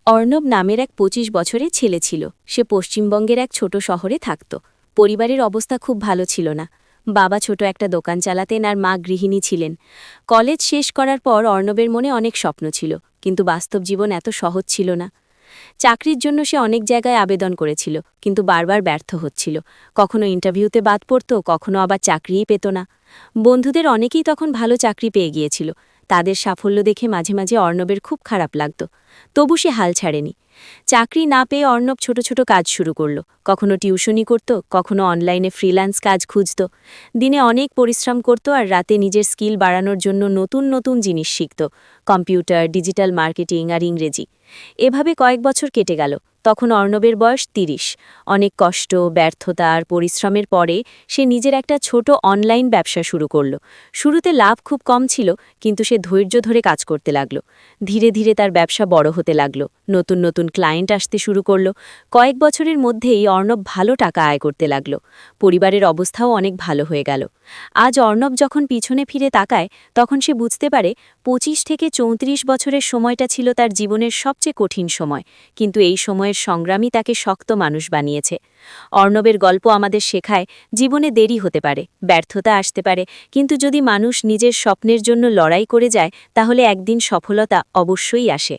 অর্ণব নামের এক ২৫ বছরের ছেলে ছিল। সে পশ্চিমবঙ্গের এক ছোট শহরে থাকত। পরিবারের অবস্থা খুব ভালো ছিল না। বাবা ছোট একটা দোকান চালাতেন আর মা গৃহিণী ছিলেন। কলেজ শেষ করার পর অর্ণবের মনে অনেক স্বপ্ন ছিল, কিন্তু বাস্তব জীবন এত সহজ ছিল না। চাকরির জন্য সে অনেক জায়গায় আবেদন করেছিল, কিন্তু বারবার ব্যর্থ হচ্ছিল। কখনো ইন্টারভিউতে বাদ পড়ত, কখনো আবার চাকরিই পেত না। বন্ধুদের অনেকেই তখন ভালো চাকরি পেয়ে গিয়েছিল। তাদের সাফল্য দেখে মাঝে মাঝে অর্ণবের খুব খারাপ লাগত। তবু সে হাল ছাড়েনি। চাকরি না পেয়ে অর্ণব ছোট ছোট কাজ শুরু করল। কখনো টিউশনি করত, কখনো অনলাইনে ফ্রিল্যান্স কাজ খুঁজত। দিনে অনেক পরিশ্রম করত আর রাতে নিজের স্কিল বাড়ানোর জন্য নতুন নতুন জিনিস শিখত, কম্পিউটার, ডিজিটাল মার্কেটিং আর ইংরেজি। এভাবে কয়েক বছর কেটে গেল। তখন অর্ণবের বয়স ৩০। অনেক কষ্ট, ব্যর্থতা আর পরিশ্রমের পরে সে নিজের একটা ছোট অনলাইন ব্যবসা শুরু করল। শুরুতে লাভ খুব কম ছিল, কিন্তু সে ধৈর্য ধরে কাজ করতে লাগল। ধীরে ধীরে তার ব্যবসা বড় হতে লাগল। নতুন নতুন ক্লায়েন্ট আসতে শুরু করল। কয়েক বছরের মধ্যেই অর্ণব ভালো টাকা আয় করতে লাগল। পরিবারের অবস্থাও অনেক ভালো হয়ে গেল। আজ অর্ণব যখন পিছনে ফিরে তাকায়, তখন সে বুঝতে পারে ২৫ থেকে ৩৪ বছরের সময়টা ছিল তার জীবনের সবচেয়ে কঠিন সময়, কিন্তু এই সময়ের সংগ্রামই তাকে শক্ত মানুষ বানিয়েছে। অর্ণবের গল্প আমাদের শেখায়, জীবনে দেরি হতে পারে, ব্যর্থতা আসতে পারে, কিন্তু যদি মানুষ নিজের স্বপ্নের জন্য লড়াই করে যায়, তাহলে একদিন সফলতা অবশ্যই আসে।